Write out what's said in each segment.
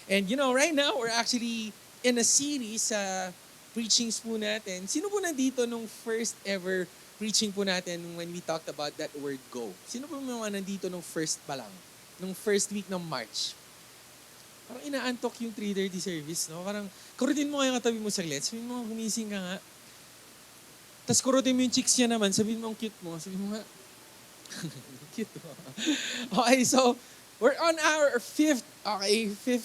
And right now, we're actually in a series sa preachings po natin. Sino po nandito nung first ever preaching po natin when we talked about that word go? Sino po mga nandito nung first pa lang? Nung first week ng March? Parang inaantok yung 3:30 service, no? Parang, kurutin mo kaya katabi mo saglit. Sabihin mo, gumising ka nga. Tapos kurutin mo yung chicks niya naman. Sabihin mo, ang cute mo. Sabihin mo nga, cute mo. Okay, so, we're on our fifth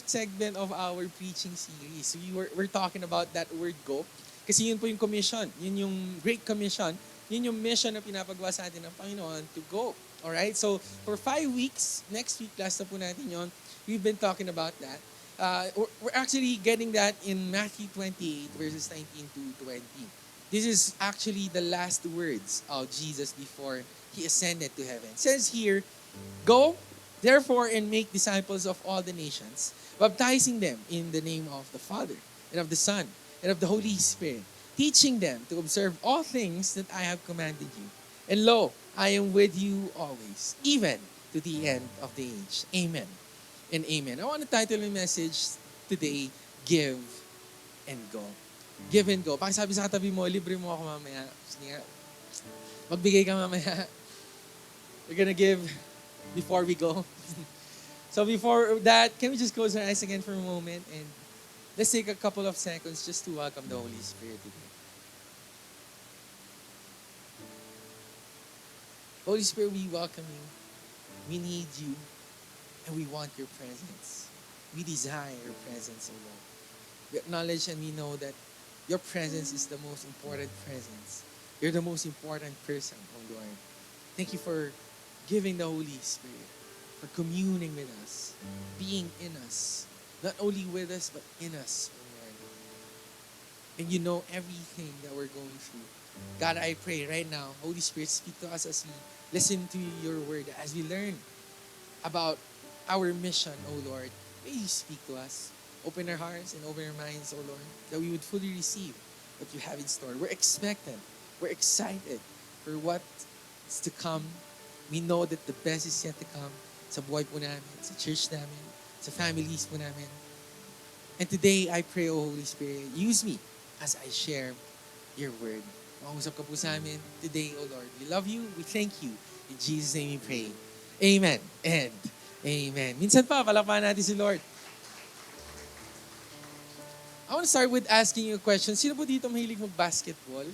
segment of our preaching series. We're talking about that word go. Kasi yun po yung commission. Yun yung Great Commission. Yun yung mission na pinapagawa sa atin ng Panginoon to go. Alright? So, for 5 weeks, next week, last na po natin yun, we've been talking about that. We're actually getting that in Matthew 28, verses 19 to 20. This is actually the last words of Jesus before He ascended to heaven. It says here, go, therefore, and make disciples of all the nations, baptizing them in the name of the Father, and of the Son, and of the Holy Spirit, teaching them to observe all things that I have commanded you. And lo, I am with you always, even to the end of the age. Amen and amen. I want to title my message today, Give and Go. Give and go. Pakisabi sa katabi mo, libre mo ako mamaya. Sige nga, magbigay ka mamaya. We're gonna give before we go. So before that, can we just close our eyes again for a moment and let's take a couple of seconds just to welcome the Holy Spirit today. Holy Spirit, we welcome you. We need you. And we want your presence. We desire your presence, O Lord. We acknowledge and we know that your presence is the most important presence. You're the most important person, O Lord. Thank you for giving the Holy Spirit, for communing with us, being in us. Not only with us, but in us, O Lord. And you know everything that we're going through. God, I pray right now, Holy Spirit, speak to us as we listen to your word, as we learn about our mission, O Lord. May you speak to us. Open our hearts and open our minds, O Lord, that we would fully receive what you have in store. We're expectant. We're excited for what's to come. We know that the best is yet to come sa buhay po namin, sa church namin, sa families po namin. And today, I pray, O Holy Spirit, use me as I share your word. Makausap ka po sa amin today, O Lord. We love you. We thank you. In Jesus' name we pray. Amen and amen. Minsan pa, palakpakan natin si Lord. I want to start with asking you a question. Sino po dito mahilig mag-basketball?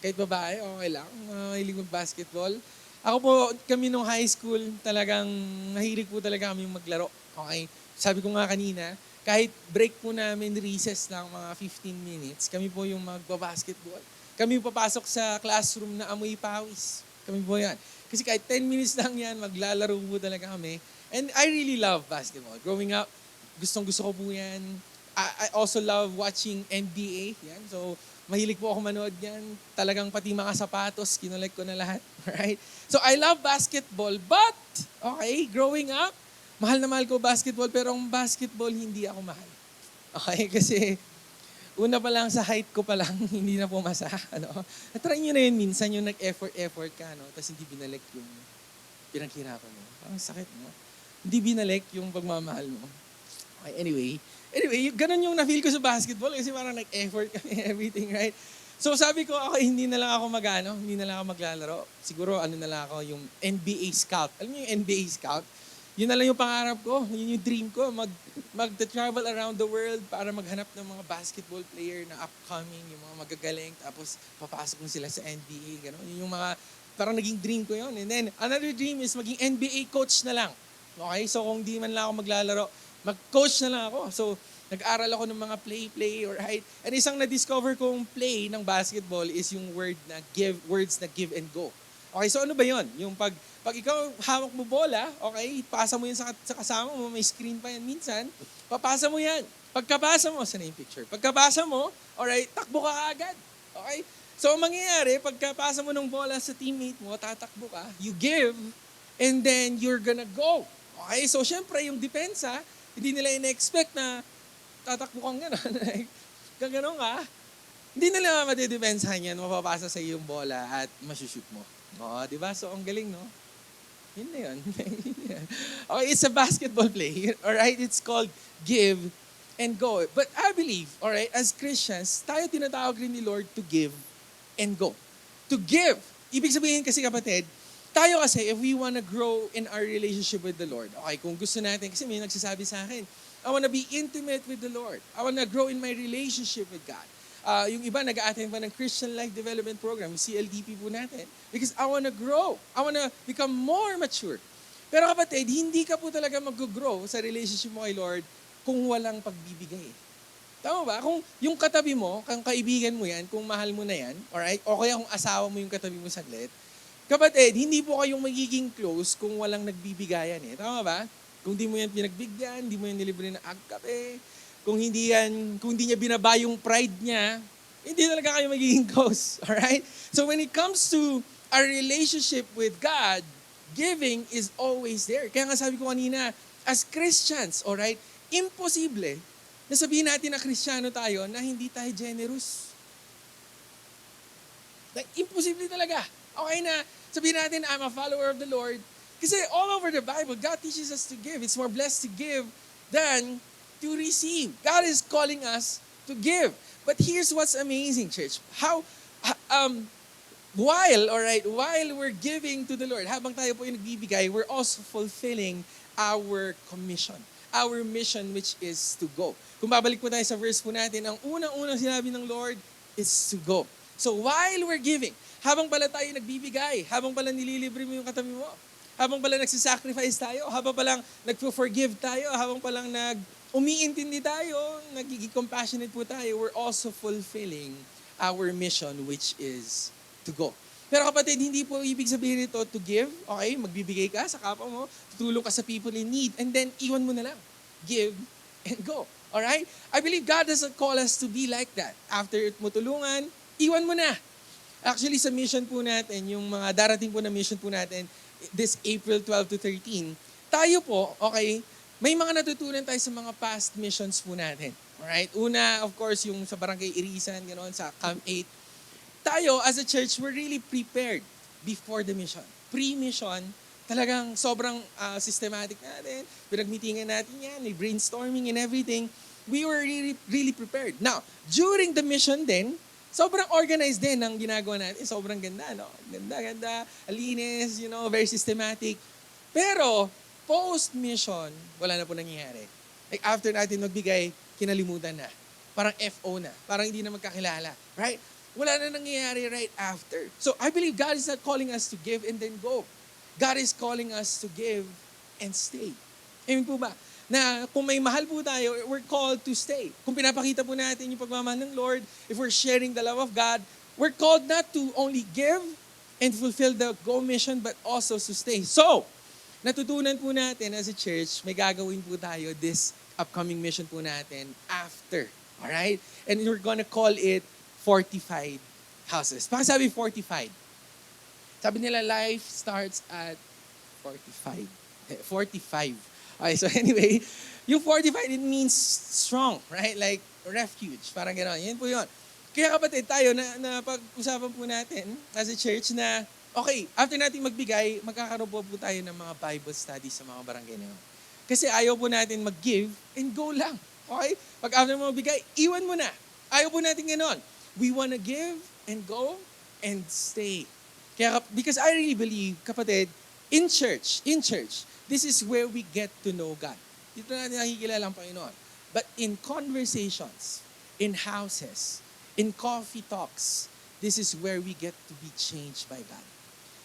Kahit babae, okay lang. Mahilig mag-basketball. Ako po, kami nung high school, talagang mahilig po talaga kami maglaro. Okay? Sabi ko nga kanina, kahit break po namin, recess lang, mga 15 minutes, kami po yung magba-basketball. Kami papasok sa classroom na amoy pawis. Kami po yan. Kasi kahit 10 minutes lang yan, maglalaro po talaga kami. And I really love basketball. Growing up, gustong-gusto ko po yan. I also love watching NBA. Yan. So, mahilig po ako manood yan. Talagang pati mga sapatos, kinolek ko na lahat. Right? So, I love basketball. But, okay, growing up, mahal na mahal ko basketball. Pero ang basketball, hindi ako mahal. Okay? Kasi, una pa lang sa height ko pa lang, hindi na pumasa. Ano? Try nyo na yun minsan, yung nag-effort ka, no? Tapos hindi binalik yung pinaghirapan mo. Parang sakit, no? Hindi binalik yung pagmamahal mo. Okay, anyway, ganun yung na-feel ko sa basketball kasi parang effort kami, everything, right? So sabi ko, ako hindi na lang ako hindi na lang ako maglalaro. Siguro na lang ako yung NBA scout. Alam niyo yung NBA scout? Yun na lang yung pangarap ko, yun yung dream ko, mag-travel around the world para maghanap ng mga basketball player na upcoming, yung mga magagaling, tapos papasok mo sila sa NBA, gano'n. Yun yung mga, parang naging dream ko yun. And then, another dream is maging NBA coach na lang. Okay, so kung di man lang ako maglalaro, mag-coach na lang ako. So, nag-aral ako ng mga play, right? And isang na-discover kong play ng basketball is yung words na give and go. Okay, so ano ba yon? Yung pag ikaw hawak mo bola, okay, pasa mo yan sa kasama mo, may screen pa yan minsan, papasa mo yan. Pagkapasa mo, saan na yung picture? Pagkapasa mo, alright, takbo ka agad. Okay? So, ang mangyayari, pagkapasa mo ng bola sa teammate mo, tatakbo ka, you give, and then you're gonna go. Okay, so syempre yung depensa, hindi nila ina-expect na tatakbo kang gano'n. Gano'n ka. Hindi nila madidepensahan yan, mapapasa sa iyo yung bola at masushoot mo. Oo, di ba? So, ang galing, no? Yun na yun. Okay, it's a basketball play. Alright, it's called give and go. But I believe, alright, as Christians, tayo tinatawag rin ni Lord to give and go. To give. Ibig sabihin kasi kapatid, tayo kasi, if we wanna grow in our relationship with the Lord, okay, kung gusto natin, kasi may nagsasabi sa akin, I wanna be intimate with the Lord. I wanna grow in my relationship with God. Yung iba, nag-a-attend pa ng Christian Life Development Program, CLDP po natin. Because I wanna grow. I wanna become more mature. Pero kapatid, hindi ka po talaga mag-grow sa relationship mo kay Lord kung walang pagbibigay. Tama ba? Kung yung katabi mo, kung kaibigan mo yan, kung mahal mo na yan, alright? O kaya kung asawa mo yung katabi mo saglit, kapatid, hindi po kayong magiging close kung walang nagbibigayan eh. Tama ba? Kung di mo yan pinagbigyan, hindi mo yan nilibre ng agkape, kung hindi niya binaba yung pride niya, hindi talaga kayo magiging close. Alright? So when it comes to our relationship with God, giving is always there. Kaya nga sabi ko kanina, as Christians, alright, imposible na sabihin natin na Kristiyano tayo na hindi tayo generous. Like, imposible talaga. Okay na, sabihin natin, I'm a follower of the Lord. Kasi all over the Bible, God teaches us to give. It's more blessed to give than to receive. God is calling us to give. But here's what's amazing, church. While we're giving to the Lord, habang tayo po yung nagbibigay, we're also fulfilling our commission. Our mission, which is to go. Kung babalik po tayo sa verse po natin, ang unang-unang sinabi ng Lord is to go. So while we're giving, habang pala tayo nagbibigay, habang pala nililibre mo yung katabi mo, habang pala nagsisacrifice tayo, habang palang nagpo-forgive tayo, habang palang umiintindi tayo, nagiging compassionate po tayo, we're also fulfilling our mission, which is to go. Pero kapatid, hindi po ibig sabihin nito to give, okay? Magbibigay ka sa kapwa mo, tutulong ka sa people in need, and then iwan mo na lang. Give and go. Alright? I believe God doesn't call us to be like that. After mo tulungan, iwan mo na. Actually, sa mission po natin, yung mga darating po na mission po natin, this April 12 to 13, tayo po, okay, may mga natutunan tayo sa mga past missions po natin. Alright? Una, of course, yung sa Barangay Irisan, gano'n, sa Camp 8, tayo, as a church, we're really prepared before the mission. Pre-mission, talagang sobrang systematic natin. Pinag-meetingan natin yan, may brainstorming and everything. We were really, really prepared. Now, during the mission din, sobrang organized din ang ginagawa natin. Sobrang ganda, no? Ganda, alinis, very systematic. Pero, post-mission, wala na po nangyayari. Like, after natin magbigay, kinalimutan na. Parang FO na. Parang hindi na magkakilala. Right? Wala na nangyayari right after. So I believe God is not calling us to give and then go. God is calling us to give and stay. Amen po ba? Na kung may mahal po tayo, we're called to stay. Kung pinapakita po natin yung pagmamahal ng Lord, if we're sharing the love of God, we're called not to only give and fulfill the go mission, but also to stay. So, natutunan po natin as a church, may gagawin po tayo this upcoming mission po natin after. Alright? And we're gonna call it fortified houses. Pakisabi fortified. Sabi nila, life starts at 45. 45. Okay, so anyway, yung fortified, it means strong, right? Like refuge, parang gano'n. Yan po yun. Kaya kapatid, tayo, na pag-usapan po natin as a church na, okay, after natin magbigay, magkakaroon po tayo ng mga Bible studies sa mga barangay na yun. Kasi ayaw po natin mag-give and go lang. Okay? Pag after mo magbigay, iwan mo na. Ayaw po natin gano'n. We want to give and go and stay. Kaya, because I really believe, kapatid, in church, this is where we get to know God. Dito natin nakikilala ang Panginoon. But in conversations, in houses, in coffee talks, this is where we get to be changed by God.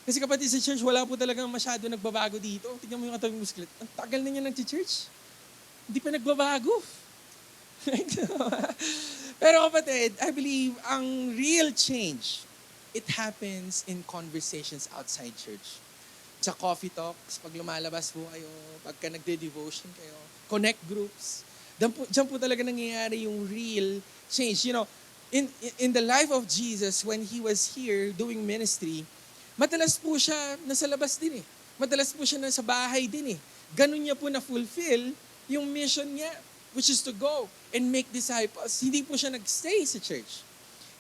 Kasi kapatid, sa church, wala po talagang masyado nagbabago dito. Tignan mo yung katabi muskulit. Ang tagal na niya nag-church. Hindi pa nagbabago. Pero kapatid, I believe ang real change, it happens in conversations outside church. Sa coffee talks, pag lumalabas po kayo, pagka nagde-devotion kayo, connect groups, diyan po talaga nangyayari yung real change. In the life of Jesus, when He was here doing ministry, madalas po siya nasa labas din eh. Madalas po siya nasa bahay din eh. Ganun niya po na-fulfill yung mission niya, which is to go and make disciples. Hindi po siya nag-stay sa church.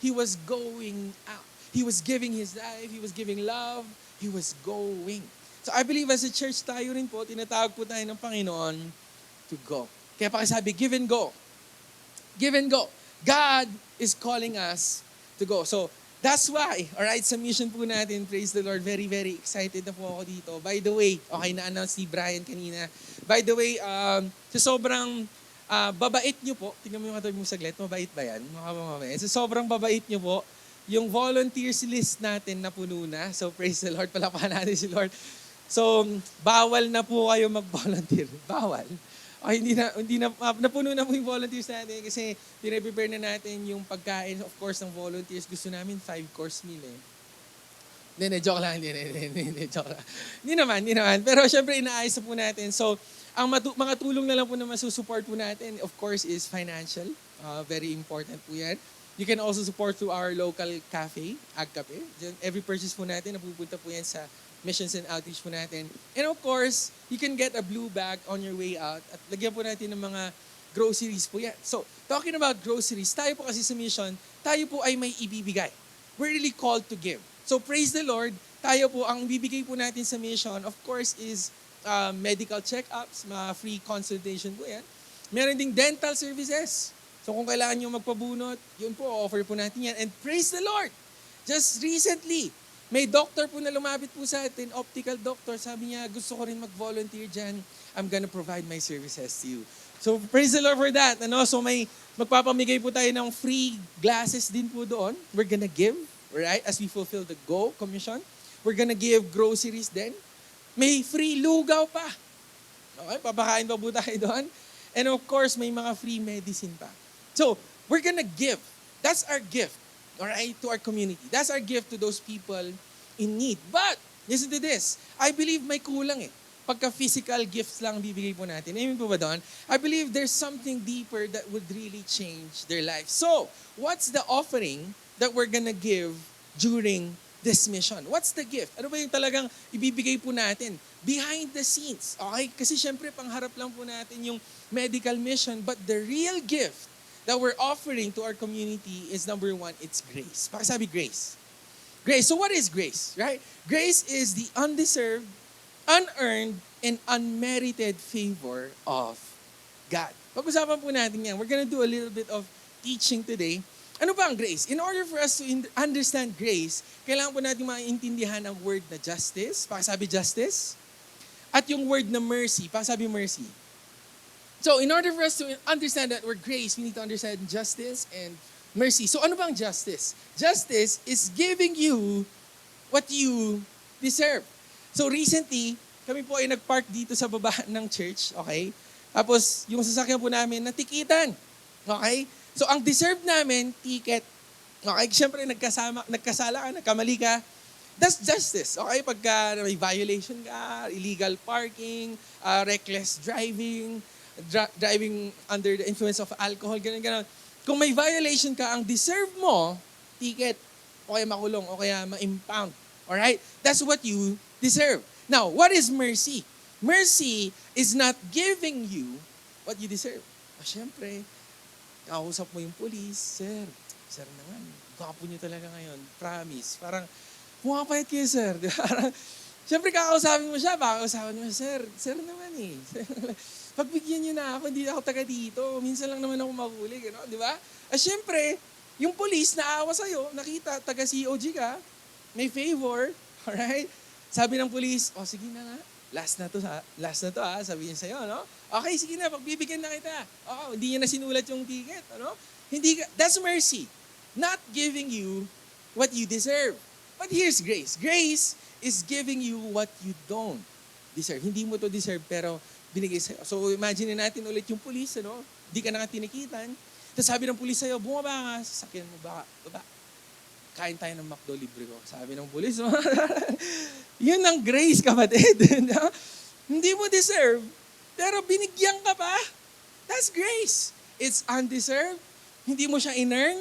He was going out. He was giving His life. He was giving love. He was going. So I believe as a church tayo rin po, tinatawag po tayo ng Panginoon to go. Kaya pakisabi, give and go. Give and go. God is calling us to go. So, that's why, alright, sa mission po natin, praise the Lord, very, very excited na po ako dito. By the way, okay, na-announce ni Brian kanina. By the way, sa sobrang babait nyo po, tingnan mo yung katabi mo saglit, mabait ba yan? Mabait. Sa sobrang babait nyo po, yung volunteers list natin napuno na. So, praise the Lord, palakpakan natin si Lord. So, bawal na po kayo mag-volunteer. Bawal. Ay, hindi na, napuno na po yung volunteers natin kasi pinaprepare na natin yung pagkain, of course, ng volunteers. Gusto namin 5-course meal eh. Hindi, joke lang. Hindi, joke lang. Hindi naman. Pero syempre, inaayos na po natin. So, ang mga tulong na lang po na masusupport po natin, of course, is financial. Very important po yan. You can also support through our local cafe, Ag Cafe. Every purchase po natin, napupunta po yan sa missions and outreach po natin. And of course, you can get a blue bag on your way out at lagyan po natin ng mga groceries po yan. So, talking about groceries, tayo po kasi sa mission, tayo po ay may ibibigay. We're really called to give. So, praise the Lord, tayo po, ang bibigay po natin sa mission, of course, is medical check-ups, mga free consultation po yan. Meron ding dental services. So, kung kailangan nyo magpabunot, yun po, offer po natin yan. And praise the Lord! Just recently, may doctor po na lumapit po sa atin, optical doctor. Sabi niya, gusto ko rin mag-volunteer dyan. I'm gonna provide my services to you. So, praise the Lord for that. So, magpapamigay po tayo ng free glasses din po doon. We're gonna give, right? As we fulfill the Go Commission. We're gonna give groceries din. May free lugaw pa. Okay, papakain pa po tayo doon. And of course, may mga free medicine pa. So, we're gonna give. That's our gift. Alright, to our community. That's our gift to those people in need. But, listen to this. I believe may kulang eh. Pagka physical gifts lang bibigay po natin. Amen po ba doon? I believe there's something deeper that would really change their life. So, what's the offering that we're gonna give during this mission? What's the gift? Ano ba yung talagang ibibigay po natin? Behind the scenes. Okay? Kasi syempre, pangharap lang po natin yung medical mission. But the real gift that we're offering to our community is number one, it's grace. Pakisabi grace. Grace. So what is grace? Right? Grace is the undeserved, unearned, and unmerited favor of God. Pag-usapan po natin yan. We're gonna do a little bit of teaching today. Ano ba ang grace? In order for us to understand grace, kailangan po natin maintindihan ang word na justice. Pakisabi justice. At yung word na mercy. Pakisabi mercy. So, in order for us to understand that we're grace, we need to understand justice and mercy. So, ano bang justice? Justice is giving you what you deserve. So, recently, kami po ay nagpark dito sa baba ng church, okay? Tapos, yung sasakyan po namin, natikitan. Okay? So, ang deserve namin, ticket. Okay? Siyempre, nagkasala ka, nagkamali ka. That's justice. Okay? Pagka may violation ka, illegal parking, reckless driving, driving under the influence of alcohol, ganun. Kung may violation ka, ang deserve mo, ticket, o kaya makulong, o kaya ma-impound. Alright? That's what you deserve. Now, what is mercy? Mercy is not giving you what you deserve. Siyempre, kausap mo yung police, sir naman, gwapo niyo talaga ngayon, promise. Parang, pumapayat kayo, sir. Siyempre, kakausapin mo siya, sir naman eh. Pagbigyan niyo na ako, hindi ako taga dito. Minsan lang naman ako mahuli, gano'n, di ba? Siyempre, yung police naawa sa'yo, nakita, taga COG ka, may favor, alright? Sabi ng police, sige na nga, last na to ha, sabi niya sa'yo, no? Okay, sige na, pagbibigyan na kita. Hindi niya na sinulat yung ticket, ano? That's mercy. Not giving you what you deserve. But here's grace. Grace is giving you what you don't deserve. Hindi mo to deserve, pero binigay sa'yo. So imagine natin ulit yung police, ano? Hindi ka na nga tinikitan. Tapos sabi ng police sa'yo, bumaba nga, sasakyan mo, baba. Kain tayo ng McDo, libre ko. Sabi ng police, yun ang grace, kapatid. Hindi mo deserve, pero binigyan ka pa. That's grace. It's undeserved. Hindi mo siya in-earn.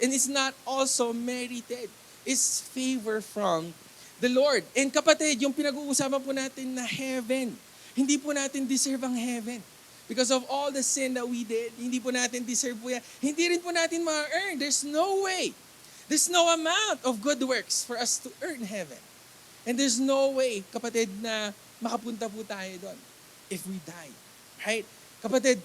And it's not also merited. It's favor from the Lord. And kapatid, yung pinag-uusapan po natin na heaven, hindi po natin deserve ang heaven. Because of all the sin that we did, hindi po natin deserve po yan. Hindi rin po natin ma-earn. There's no way. There's no amount of good works for us to earn heaven. And there's no way, kapatid, na makapunta po tayo doon if we die. Right? Kapatid,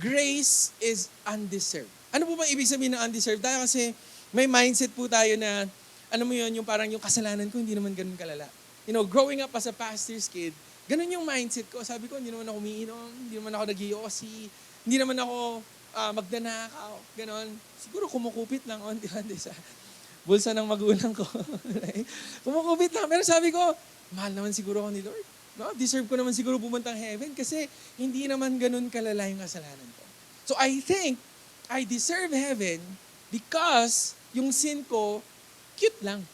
grace is undeserved. Ano po ba ibig sabihin ng undeserved? Dahil kasi may mindset po tayo na, alam mo yun, yung parang yung kasalanan ko, hindi naman ganun kalala. You know, growing up as a pastor's kid, ganun yung mindset ko. Sabi ko, hindi naman ako umiinom, hindi naman ako nag-iossi, hindi naman ako magdanakaw, ganun. Siguro kumukupit lang, onti-onti sa bulsa ng magulang ko. Kumukupit lang. Pero sabi ko, mahal naman siguro ako ni Lord. No? Deserve ko naman siguro pumuntang heaven kasi hindi naman ganun kalala yung kasalanan ko. So I think I deserve heaven because yung sin ko, cute lang.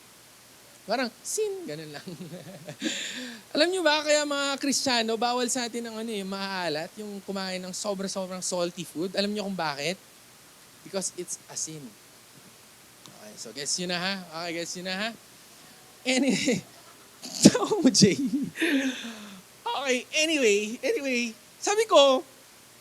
Parang sin, ganun lang. Alam nyo ba, kaya mga Kristiyano, bawal sa atin ang maalat, yung kumain ng sobrang salty food. Alam nyo kung bakit? Because it's a sin. Okay, so guess yun na ha? Okay, guess yun na ha? Anyway, tawa mo, Jay. Okay, anyway, sabi ko,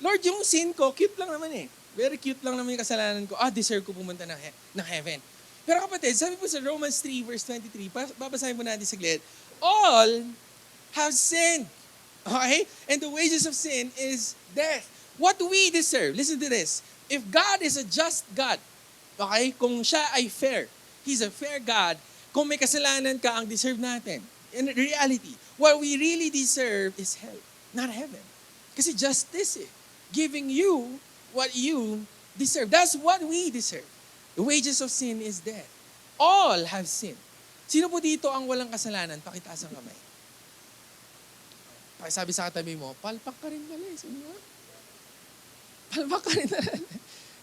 Lord, yung sin ko, cute lang naman eh. Very cute lang naman yung kasalanan ko. Deserve ko pumunta ng heaven. Pero kapatid, sabi po sa Romans 3 verse 23, babasahin po natin saglit, all have sinned. Okay? And the wages of sin is death. What we deserve, listen to this, if God is a just God, okay, kung siya ay fair, He's a fair God, kung may kasalanan ka, ang deserve natin. In reality, what we really deserve is hell, not heaven. Kasi justice giving you what you deserve. That's what we deserve. The wages of sin is death. All have sinned. Sino po dito ang walang kasalanan? Pakitaas ang kamay. Sabi sa katabi mo, palpak ka rin pala. Sino nga? Palpak ka rin pala.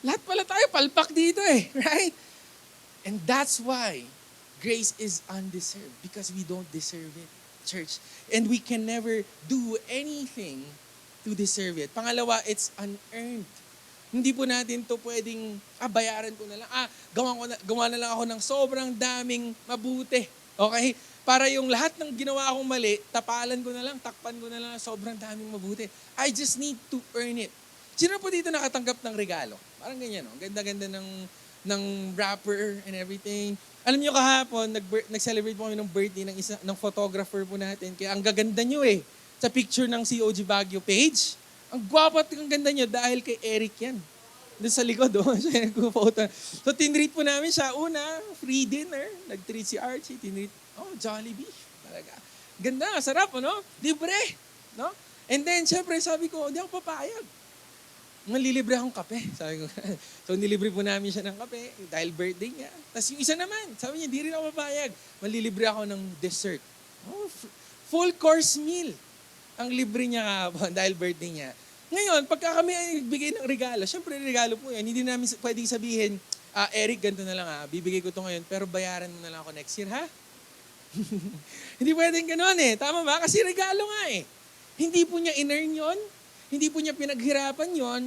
Lahat pala tayo palpak dito right? And that's why grace is undeserved because we don't deserve it, church. And we can never do anything to deserve it. Pangalawa, it's unearned. Hindi po natin to pwedeng, bayaran ko na lang. Gawa na lang ako ng sobrang daming mabuti. Okay? Para yung lahat ng ginawa akong mali, tapalan ko na lang, takpan ko na lang, sobrang daming mabuti. I just need to earn it. Sino po dito nakatanggap ng regalo? Parang ganyan, no? Ganda-ganda ng wrapper and everything. Alam niyo kahapon, nag-celebrate po kami ng birthday ng photographer po natin. Kaya ang gaganda niyo sa picture ng COG Baguio page. Ang gwapo at ang ganda niyo dahil kay Eric yan. Doon sa likod, siya nagpo-photo. So, tinreat po namin siya. Una, free dinner. Nag-treat si Archie. Tinreat, Jollibee. Talaga. Ganda, sarap, Libre. No? And then, syempre, sabi ko, hindi ako papayag. Manlilibre akong kape. Sabi ko. So, nilibre po namin siya ng kape dahil birthday niya. Tapos yung isa naman, sabi niya, hindi rin ako papayag. Manlilibre ako ng dessert. Full course meal ang libre niya kahapon dahil birthday niya. Ngayon, pagka kami ay nagbigay ng regalo, syempre regalo po yan, hindi namin pwedeng sabihin, Eric, ganito na lang bibigay ko ito ngayon, pero bayaran mo na lang ako next year, ha? Hindi pwedeng gano'n Tama ba? Kasi regalo nga Hindi po niya in-earn yun, hindi po niya pinaghirapan yon.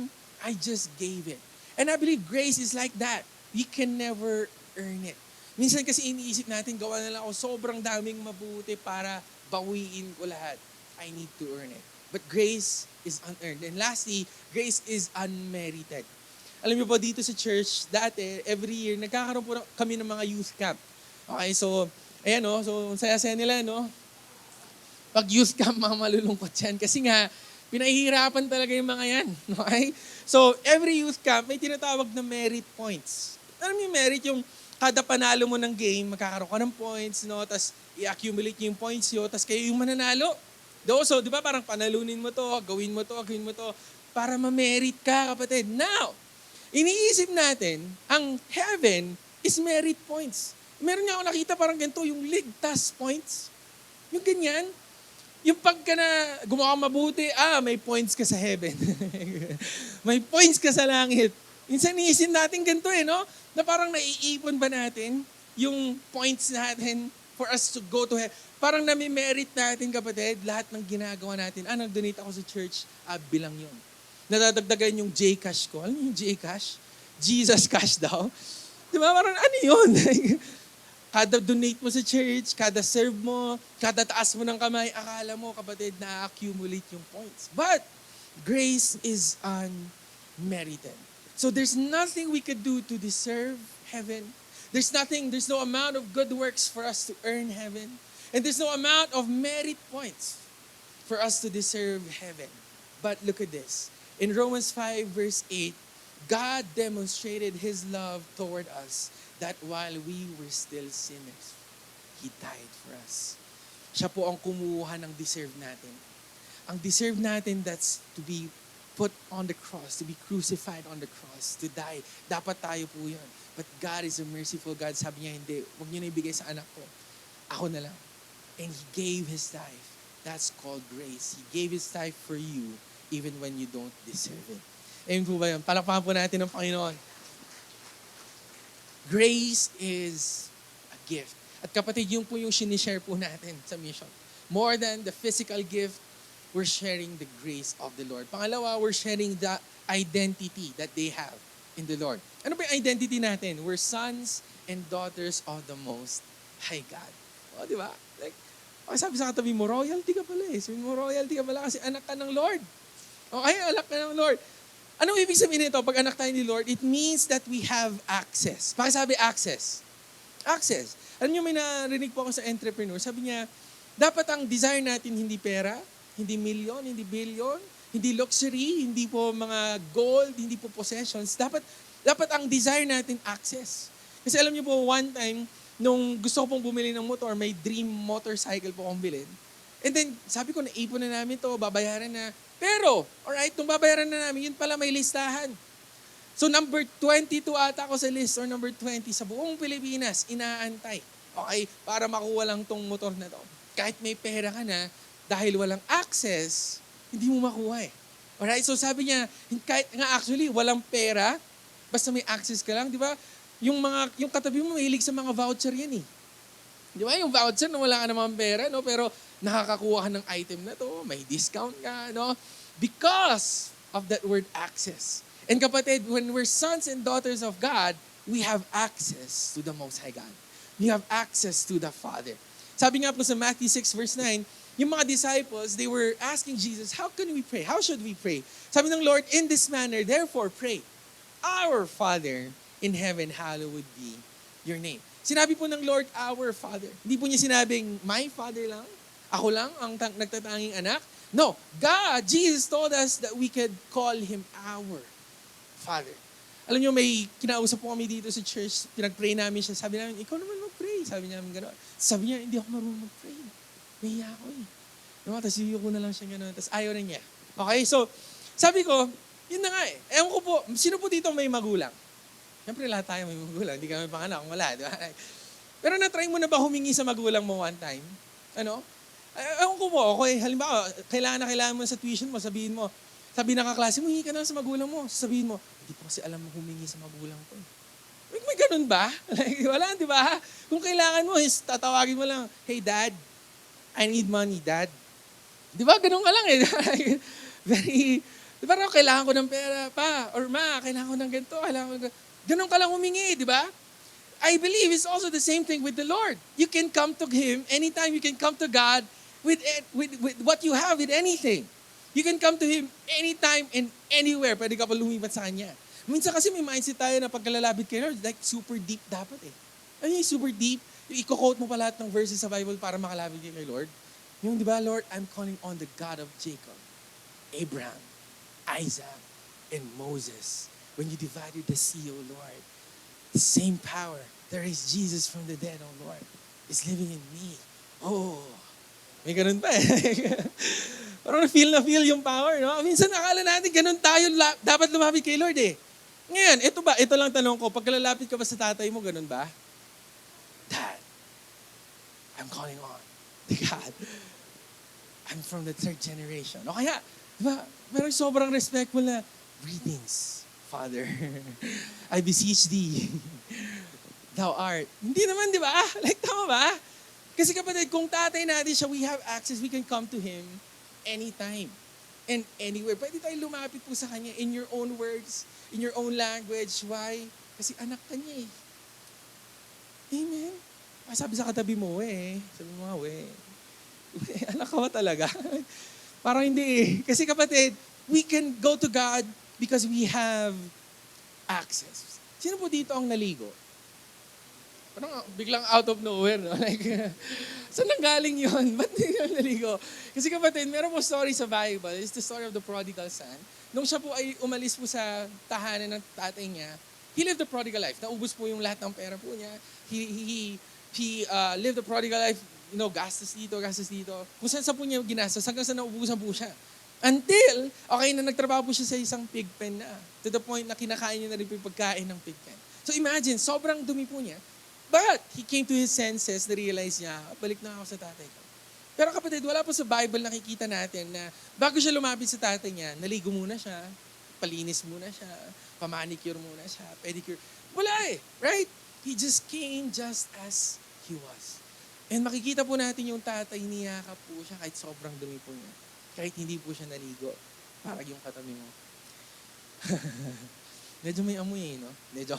I just gave it. And I believe grace is like that. We can never earn it. Minsan kasi iniisip natin, gawa na lang ako sobrang daming mabuti para bawiin ko lahat. I need to earn it. But grace is unearned. And lastly, grace is unmerited. Alam niyo po, dito sa church, dati, every year, nagkakaroon po kami ng mga youth camp. Okay, so, ayan so, saya-saya nila, Pag youth camp, mga malulungkot yan. Kasi nga, pinahihirapan talaga yung mga yan. Okay? So, every youth camp, may tinatawag na merit points. Alam niyo merit, yung kada panalo mo ng game, magkakaroon ka ng points, Tapos, i-accumulate yung points yun, tapos kayo yung mananalo. So, di ba parang panalunin mo to, gawin mo to, para ma-merit ka, kapatid. Now, iniisip natin, ang heaven is merit points. Meron nga ako nakita parang ganito, yung ligtas points. Yung ganyan. Yung pagka na gumawa mabuti, may points ka sa heaven. May points ka sa langit. Minsan iniisip natin ganito na parang naiipon ba natin yung points natin for us to go to heaven. Parang nami-merit natin, kapatid, lahat ng ginagawa natin. Nag-donate ako sa church, bilang yun. Nadadagdagan yung Gcash ko. Alam mo yung Gcash? Jesus Cash daw. Di ba? Parang ano yun? Kada donate mo sa church, kada serve mo, kada taas mo ng kamay, akala mo, kapatid, na-accumulate yung points. But, grace is unmerited. So there's nothing we could do to deserve heaven. There's no amount of good works for us to earn heaven. And there's no amount of merit points for us to deserve heaven. But look at this. In Romans 5 verse 8, God demonstrated His love toward us that while we were still sinners, He died for us. Siya po ang kumuha ng deserve natin. Ang deserve natin, that's to be put on the cross, to be crucified on the cross, to die. Dapat tayo po yun. But God is a merciful God. Sabi niya, hindi, huwag niyo na ibigay sa anak ko. Ako na lang. And He gave His life. That's called grace. He gave His life for you even when you don't deserve it. Ayun po ba yun? Palakpakan po natin ng Panginoon. Grace is a gift. At kapatid, yun po yung sinishare po natin sa mission. More than the physical gift, we're sharing the grace of the Lord. Pangalawa, we're sharing the identity that they have in the Lord. Ano ba yung identity natin? We're sons and daughters of the Most High God. O, di ba? Like, sabi sa katabi mo, royalty ka pala eh. Sabi mo, royalty ka pala kasi anak ka ng Lord. Okay, anak ka ng Lord. Anong ibig sabihin nito? Pag anak tayo ni Lord, it means that we have access. Pakisabi, access. Access. Alam niyo, may narinig po ako sa entrepreneur. Sabi niya, dapat ang desire natin hindi pera, hindi million, hindi billion, hindi luxury, hindi po mga gold, hindi po possessions. Dapat ang desire natin access. Kasi alam niyo po, one time, nung gusto ko pong bumili ng motor, may dream motorcycle po akong bilhin. And then, sabi ko, naipon na namin to, babayaran na. Pero, alright, nung babayaran na namin, yun pala may listahan. So, number 22 ata ako sa list, or number 20 sa buong Pilipinas, inaantay. Okay, para makuha lang tong motor na to. Kahit may pera ka na, dahil walang access, hindi mo makuha eh. Alright, so sabi niya, kahit nga actually, walang pera, basta may access ka lang, di ba? Yung katabi mo, mahilig sa mga voucher yan eh. Di ba? Yung voucher na wala ka namang pera, no? Pero nakakakuha ka ng item na to, may discount ka, no? Because of that word access. And kapatid, when we're sons and daughters of God, we have access to the Most High God. We have access to the Father. Sabi nga po sa Matthew 6 verse 9, yung mga disciples, they were asking Jesus, how can we pray? How should we pray? Sabi ng Lord, in this manner, therefore pray, Our Father in heaven, hallowed be your name. Sinabi po ng Lord, our Father. Hindi po niya sinabing, my Father lang? Ako lang ang nagtatanging anak? No, God, Jesus told us that we could call Him our Father. Alam niyo, may kinausap po kami dito sa church, pinag-pray namin siya, sabi namin, ikaw naman mag-pray. Sabi namin gano'n. Sabi niya, hindi ako marunong mag-pray. Nahiya ako eh. Diba? Tapos ko na lang siya gano'n. Tapos ayaw na niya. Okay, so, sabi ko, yun na nga eh. Ewan ko po, sino po dito may magulang? Siyempre lahat tayo may magulang, hindi kami panganak, wala, di ba? Pero na-try mo na ba humingi sa magulang mo one time? Ano? Ewan ko po, okay, halimbawa, kailangan mo sa tuition mo, sabihin mo, sabi ng kaklase mo, hingi ka na sa magulang mo. Sabihin mo, hindi po kasi alam mo humingi sa magulang ko. May ganun ba? Like, wala, di ba? Kung kailangan mo, tatawagin mo lang, hey dad, I need money, dad. Di ba? Ganun ka lang eh. Very, di ba? Kailangan ko ng pera pa, or ma, kailangan ko ng ganito, kailangan ko ng ganito. Ganun ka lang humingi, di ba? I believe it's also the same thing with the Lord. You can come to Him anytime. You can come to God with what you have, with anything. You can come to Him anytime and anywhere. Pwede ka pa lumipat sa Kanya. Minsan kasi may mindset tayo na pagkalalapit kay Lord, like super deep dapat eh. Ano yung super deep? Yung i-quote mo pa lahat ng verses sa Bible para makalapit kay Lord. Yung di ba, Lord, I'm calling on the God of Jacob, Abraham, Isaac, and Moses. When you divided the sea, O Lord, the same power that raised Jesus from the dead, O Lord, is living in me. Oh, may ganun pa eh. Parang feel yung power, no? Minsan akala natin ganun tayo dapat lumapit kay Lord eh. Ngayon, ito lang tanong ko, pagkalalapit ka ba sa tatay mo, ganun ba? Dad, I'm calling on the God. I'm from the third generation. O kaya, di ba, parang sobrang respectful na, greetings, Father. I beseech thee. Thou art. Hindi naman, di ba? Like, tama ba? Kasi kapatid, kung tatay natin siya, we have access, we can come to Him anytime and anywhere. Pwede tayo lumapit po sa Kanya in your own words, in your own language. Why? Kasi anak ka niya eh. Amen? Sabi sa katabi mo, sabi mo, anak ka ba talaga? Parang hindi eh. Kasi kapatid, we can go to God because we have access. Sino po dito ang naligo? Parang biglang out of nowhere, no? Like, saan nanggaling yun? Ba't hindi yun naligo? Kasi kapatid, meron po story sa Bible. It's the story of the prodigal son. Nung siya po ay umalis po sa tahanan ng tatay niya, he lived the prodigal life. Naubos po yung lahat ng pera po niya. He lived the prodigal life, gastos dito, gastos dito. Kung saan sa po niya ginastos, hanggang sa naubusan po siya. Until, okay na nagtrabaho po siya sa isang pig pen na. To the point na kinakain niya na rin po yung pagkain ng pig pen. So imagine, sobrang dumi po niya. But he came to his senses na realize niya, balik na ako sa tatay ko. Pero kapatid, wala po sa Bible nakikita natin na bago siya lumapit sa tatay niya, naligo muna siya, palinis muna siya, pamanicure muna siya, pedicure. Wala eh, right? He just came just as he was. And makikita po natin yung tatay niyakap po siya kahit sobrang dumi po niya. Kahit hindi po siya naligo. Parang yung katabi mo. Medyo may amoy no? Medyo.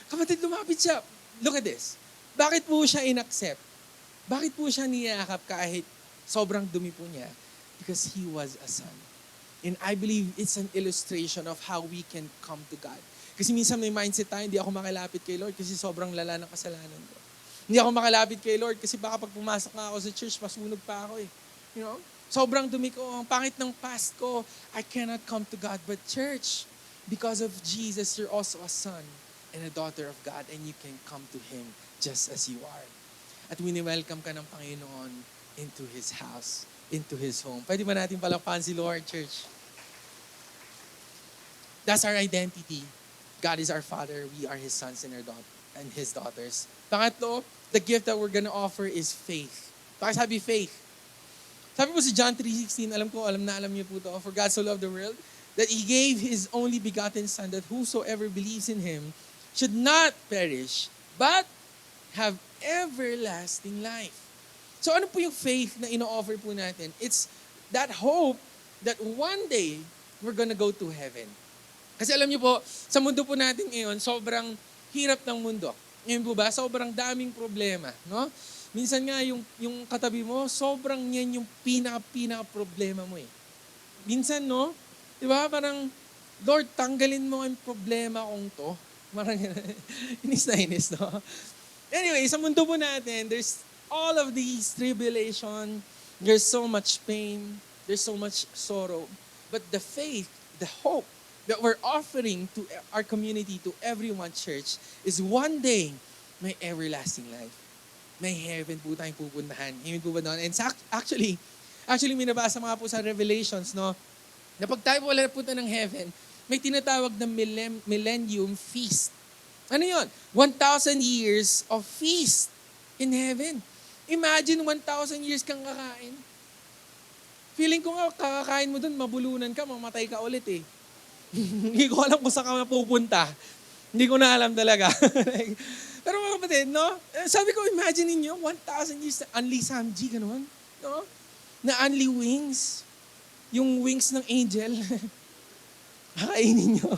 Kapatid, lumapit siya. Look at this. Bakit po siya inaccept? Bakit po siya niyakap kahit sobrang dumi po niya? Because he was a son. And I believe it's an illustration of how we can come to God. Kasi minsan may mindset tayo, hindi ako makalapit kay Lord kasi sobrang lala ng kasalanan ko. Hindi ako makalapit kay Lord kasi baka pag pumasok na ako sa church, masunog pa ako eh. You know? Sobrang dumi ko, ang pangit ng past ko, I cannot come to God. But church, because of Jesus, you're also a son and a daughter of God and you can come to Him just as you are. At wini-welcome ka ng Panginoon into His house, into His home. Pwede ba natin palakpakan si Lord, church? That's our identity. God is our Father. We are His sons and His daughters. Pangatlo, the gift that we're gonna offer is faith. Sabi faith. Sabi po si John 3:16, alam niyo po ito. For God so loved the world, that He gave His only begotten Son, that whosoever believes in Him should not perish, but have everlasting life. So ano po yung faith na ino-offer po natin? It's that hope that one day we're gonna go to heaven. Kasi alam niyo po, sa mundo po natin ngayon, sobrang hirap ng mundo. Ngayon po ba, sobrang daming problema, no? Minsan nga yung katabi mo, sobrang yan yung pinaka problema mo eh. Minsan no, 'di ba? Parang Lord, tanggalin mo ang problema kong to. Parang inis, no? Anyway, sa mundo po natin, there's all of these tribulation, there's so much pain, there's so much sorrow. But the faith, the hope that we're offering to our community, to everyone, church, is one day may everlasting life. May heaven po tayong pupuntahan. Amen po ba doon? And actually, may nabasa mga po sa Revelations, no? Na pag tayo wala na punta ng heaven, may tinatawag na millennium feast. Ano yun? 1,000 years of feast in heaven. Imagine 1,000 years kang kakain. Feeling ko nga, kakakain mo dun, mabulunan ka, mamatay ka ulit eh. Hindi ko alam kung saan ka mapupunta. Hindi ko na alam talaga. Pero mga kapatid, no? Sabi ko, imagine ninyo, 1,000 years na only samji, gano'n. No? Na only wings. Yung wings ng angel. Kakainin nyo.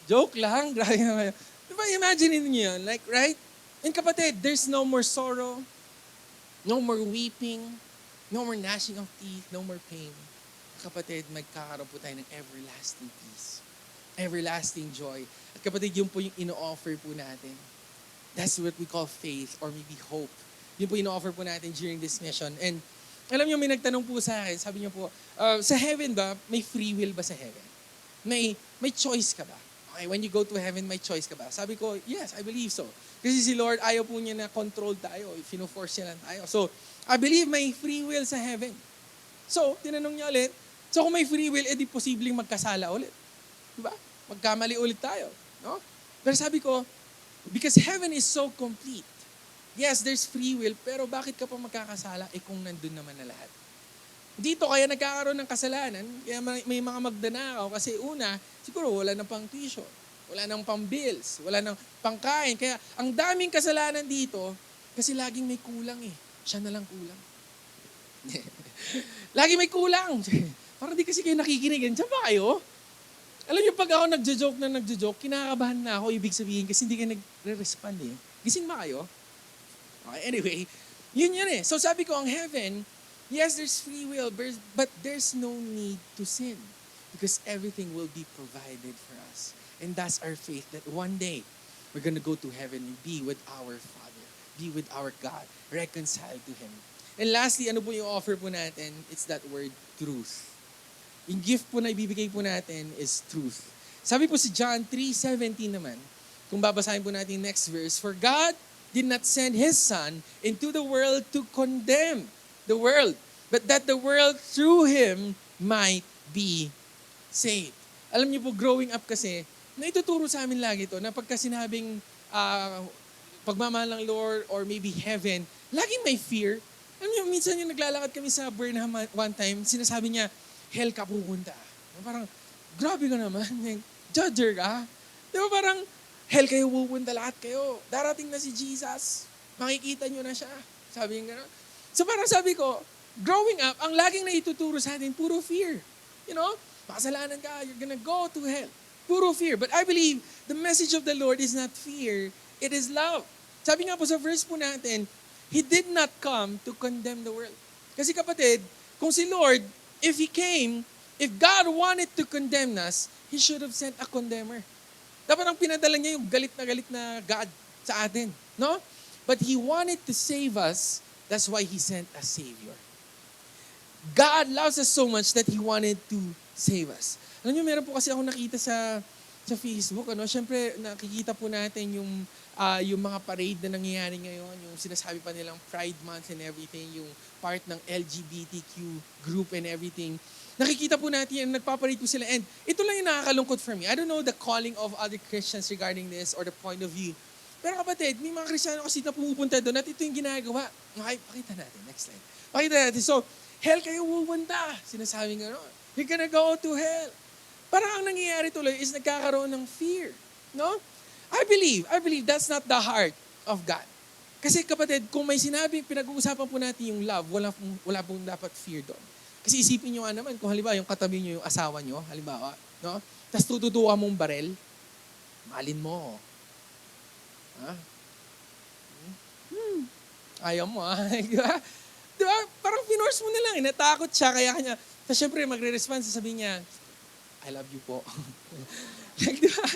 Joke lang. Grabe naman. Diba, imagine ninyo yun. Like, right? And kapatid, there's no more sorrow, no more weeping, no more gnashing of teeth, no more pain. Kapatid, magkakaroon po tayo ng everlasting peace. Everlasting joy. At kapatid, yun po yung ino-offer po natin. That's what we call faith or maybe hope. Yun po ino-offer po natin during this mission. And alam niyo, may nagtanong po sa akin, sabi niyo po, sa heaven ba, may free will ba sa heaven? May choice ka ba? Okay, when you go to heaven, may choice ka ba? Sabi ko, yes, I believe so. Kasi si Lord, ayaw po niya na control tayo. Fino-force niya lang tayo. So, I believe may free will sa heaven. So, tinanong niya ulit, so kung may free will, edi posibleng magkasala ulit. Diba? Magkamali ulit tayo. No? Pero sabi ko, because heaven is so complete. Yes, there's free will, pero bakit ka pa magkakasala kung nandun naman na lahat? Dito kaya nagkakaroon ng kasalanan, kaya may mga magdanakaw kasi una, siguro wala nang pang tuition, wala nang pang bills, wala nang pangkain. Kaya ang daming kasalanan dito kasi laging may kulang eh. Siya na lang kulang. Lagi may kulang. Parang di kasi kayo nakikinig. Diyan ba kayo? Alam niyo, pag ako nagjo-joke, kinakabahan na ako, ibig sabihin, kasi hindi kayo nagre-respond eh. Gising ba kayo? Okay, anyway, yun eh. So sabi ko, ang heaven, yes, there's free will, but there's no need to sin because everything will be provided for us. And that's our faith that one day, we're gonna go to heaven and be with our Father, be with our God, reconciled to Him. And lastly, ano po yung offer po natin? It's that word, truth. Yung gift po na ibibigay po natin is truth. Sabi po si John 3:17 naman, kung babasahin po natin next verse, for God did not send His Son into the world to condemn the world, but that the world through Him might be saved. Alam niyo po, growing up kasi, naituturo sa amin lagi to na pagka sinabing pagmamahal ng Lord or maybe heaven, laging may fear. Alam niyo, minsan yung naglalakad kami sa Burnham one time, sinasabi niya, hell ka pupunta. Parang, grabe ka naman. Judger ka. Di ba parang, hell kayo pupunta lahat kayo. Darating na si Jesus. Makikita nyo na siya. Sabi niya gano'n. So parang sabi ko, growing up, ang laging naituturo sa atin, puro fear. You know, makasalanan ka, you're gonna go to hell. Puro fear. But I believe the message of the Lord is not fear, it is love. Sabi nga po sa verse po natin, He did not come to condemn the world. Kasi kapatid, kung si Lord, if God wanted to condemn us, He should have sent a condemner. Dapat ang pinadala niya yung galit na God sa atin. No? But He wanted to save us. That's why He sent a Savior. God loves us so much that He wanted to save us. Alam niyo, meron po kasi ako nakita sa Facebook. Siyempre, nakikita po natin yung mga parade na nangyayari ngayon, yung sinasabi pa nilang Pride Month and everything, yung part ng LGBTQ group and everything. Nakikita po natin yan, nagpaparade po sila. And ito lang yung nakakalungkot for me. I don't know the calling of other Christians regarding this or the point of view. Pero kapatid, may mga Kristiyano kasi na pumupunta doon at ito yung ginagawa. Okay, pakita natin. Next slide. Pakita natin. So, hell kayo pupunta. Sinasabi nga, you're gonna go to hell. Parang ang nangyayari tuloy is nagkakaroon ng fear. No? I believe that's not the heart of God. Kasi kapatid, kung may sinabi, pinag-uusapan po natin yung love, wala pong dapat fear doon. Kasi isipin nyo nga naman, kung halimbawa yung katabi nyo yung asawa nyo, halimbawa, no? Tapos tututuwa mong barel, malin mo. Ha? Ayaw mo, ha? Diba? Parang pinorse mo na lang, natakot siya, kaya kanya, tapos syempre magre-respond, sasabihin niya, I love you po. Like, diba?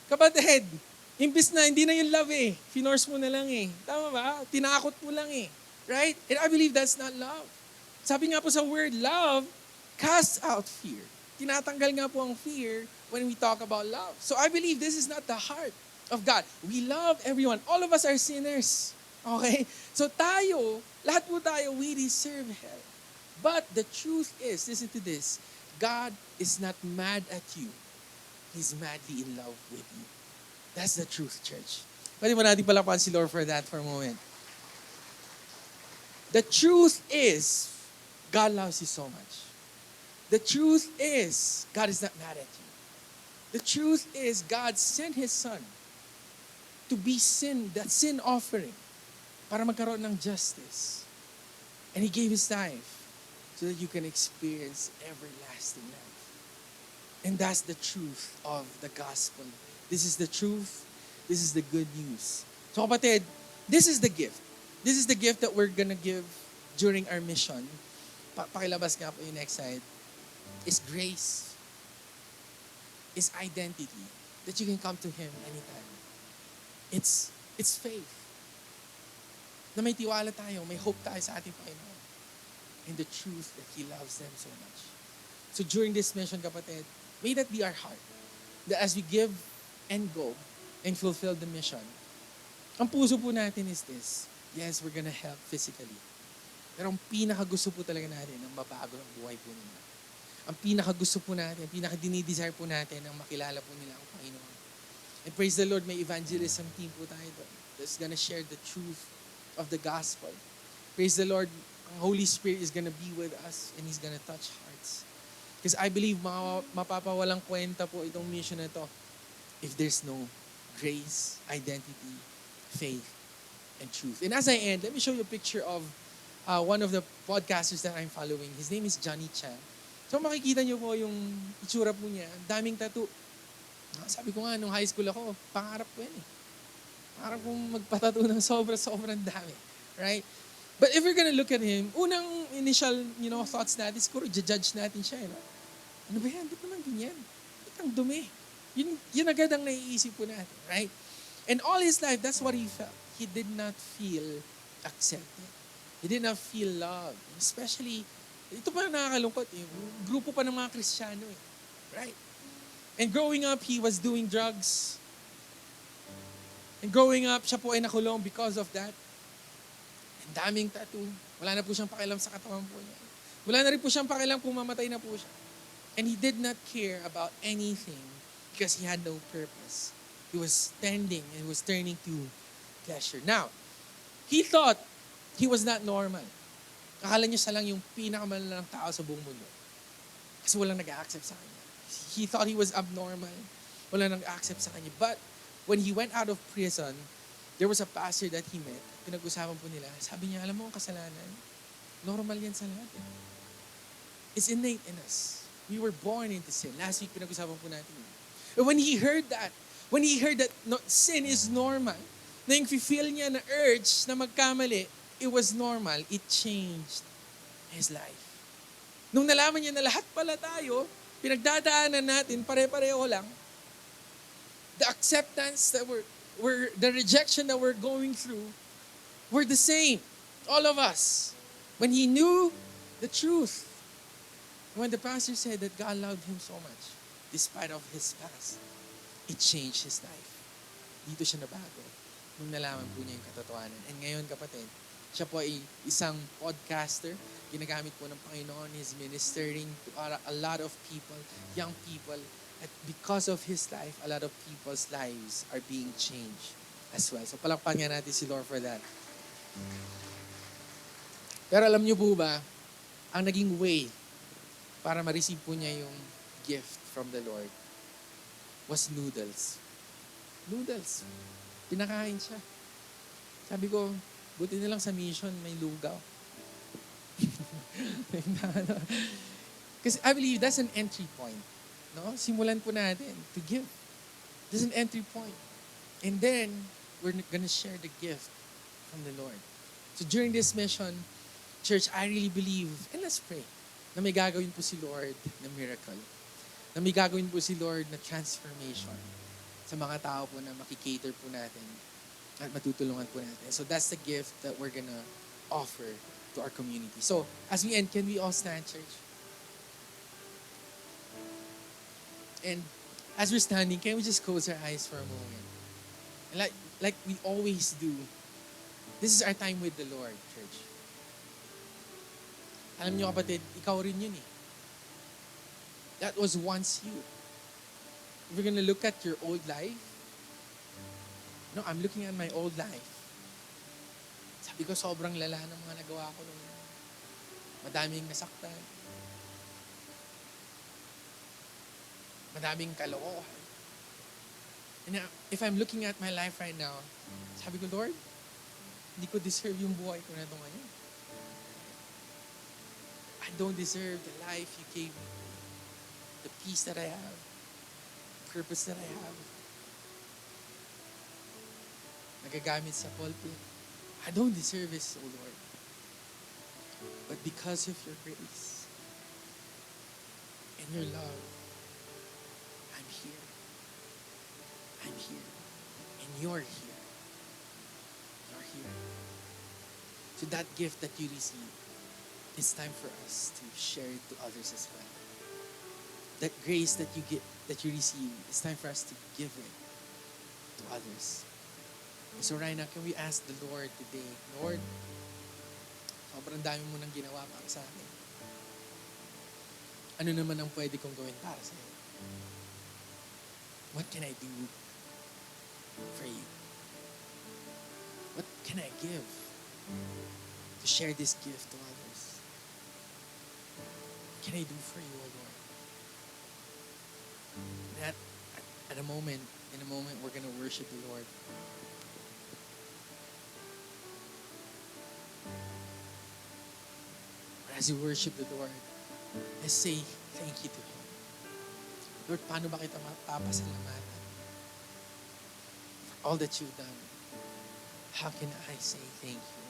Kapatid, imbis na hindi na yung love eh. Finorce mo na lang eh. Tama ba? Tinakot mo lang eh. Right? And I believe that's not love. Sabi nga po sa word, love casts out fear. Tinatanggal nga po ang fear when we talk about love. So I believe this is not the heart of God. We love everyone. All of us are sinners. Okay? So tayo, lahat po tayo, we deserve hell. But the truth is, listen to this, God is not mad at you. He's madly in love with you. That's the truth, church. Pwede mo natin palapan si Lord for that for a moment. The truth is, God loves you so much. The truth is, God is not mad at you. The truth is, God sent His Son to be that sin offering para magkaroon ng justice. And He gave His life so that you can experience everlasting life. And that's the truth of the gospel. This is the truth. This is the good news. So kapatid, this is the gift. This is the gift that we're gonna give during our mission. Pakilabas nga po yung next slide. Is grace. Is identity. That you can come to Him anytime. It's faith. Na may tiwala tayo, may hope tayo sa ating Panginoon. And the truth that He loves them so much. So during this mission, kapatid, may that be our heart. That as we give and go and fulfill the mission, ang puso po natin is this. Yes, we're gonna help physically. Pero ang pinakagusto po talaga natin, ang mabago ng buhay po nila. Ang pinakagusto po natin, ang pinaka-dinidesire po natin, ang makilala po nila ang Panginoon. And praise the Lord, may evangelism team po tayo doon that's gonna share the truth of the gospel. Praise the Lord, ang Holy Spirit is gonna be with us and He's gonna touch hearts. Because I believe mapapawalang kwenta po itong mission na ito if there's no grace, identity, faith, and truth. And as I end, let me show you a picture of one of the podcasters that I'm following. His name is Johnny Chan. So makikita niyo po yung itsura po niya. Daming tattoo. Sabi ko nga, nung high school ako, pangarap ko yan eh. Pangarap kong magpatattoo ng sobrang dami. Right? But if you're gonna look at him, unang initial, thoughts natin, siguro judge natin siya. Ano ba yan? Ba't naman ganyan? Ba't ang dumi? Yun agad ang naiisip po natin. Right? And all his life, that's what he felt. He did not feel accepted. He did not feel loved. Especially, ito pa ang nakakalungkot eh. Grupo pa ng mga Kristiyano eh. Right? And growing up, he was doing drugs. And growing up, siya po ay nakulong because of that. And daming tattoo. Wala na po siyang pakialam sa katawan po niya. Wala na rin po siyang pakialam kung mamatay na po siya. And he did not care about anything because he had no purpose. He was tending and he was turning to pleasure. Now, he thought he was not normal. Akala niya siya lang yung pinakamalalang tao sa buong mundo. Kasi walang nag-accept sa kanya. He thought he was abnormal. Walang nag-accept sa kanya. But when he went out of prison, there was a pastor that he met. Pinag-usapan po nila. Sabi niya, alam mo ang kasalanan? Normal yan sa lahat. It's innate in us. We were born into sin. Last week, pinag-usapan po natin. And when he heard that sin is normal, na yung feel niya na urge na magkamali, it was normal, it changed his life. Nung nalaman niya na lahat pala tayo, pinagdadaanan natin, pare-pareho lang, the acceptance that the rejection that we're going through, we're the same. All of us. When he knew the truth, when the pastor said that God loved him so much, despite of his past, it changed his life. Dito siya nabago nung nalaman po niya yung katotohanan. And ngayon, kapatid, siya po ay isang podcaster. Ginagamit po ng Panginoon. He's ministering to a lot of people, young people. At because of his life, a lot of people's lives are being changed as well. So palakpan nga natin si Lord for that. Pero alam niyo po ba, ang naging way para ma-receive po niya yung gift from the Lord was noodles. Noodles. Pinakain siya. Sabi ko, buti na lang sa mission may lugaw. Kasi I believe that's an entry point. No? Simulan po natin to give. There's an entry point. And then, we're gonna share the gift from the Lord. So during this mission, church, I really believe, and let's pray, na may gagawin po si Lord na miracle. Na may gagawin po si Lord na transformation sa mga tao po na makikater po natin at matutulungan po natin. So that's the gift that we're gonna offer to our community. So, as we end, can we all stand, church? And as we're standing, can we just close our eyes for a moment? And like we always do, this is our time with the Lord, church. Alam niyo kapatid, ikaw rin yun eh. That was once you. If we're gonna look at your old life, no, I'm looking at my old life. Sabi ko, sobrang lala ng mga nagawa ko nung madaming nasaktan. Madaming kalokohan. And if I'm looking at my life right now, sabi ko, Lord, hindi ko deserve yung buhay ko na ito ngayon. I don't deserve the life you gave me. The peace that I have. Purpose that I have. Nagagamit sa pulpit. I don't deserve this, O Lord. But because of your grace and your love, I'm here. I'm here. And you're here. You're here. So that gift that you receive, it's time for us to share it to others as well. That grace that you get, that you receive, it's time for us to give it to others. So right now, can we ask the Lord today, Lord, sobrang dami mo nang ginawa para sa akin. Ano naman ang pwede kong gawin para sa iyo? What can I do for you? What can I give to share this gift to others? What can I do for you, O Lord? And in a moment, we're going to worship the Lord. But as you worship the Lord, let's say thank you to Him. Lord, paano ba kita mapapasalamatan? For all that you've done, how can I say thank you?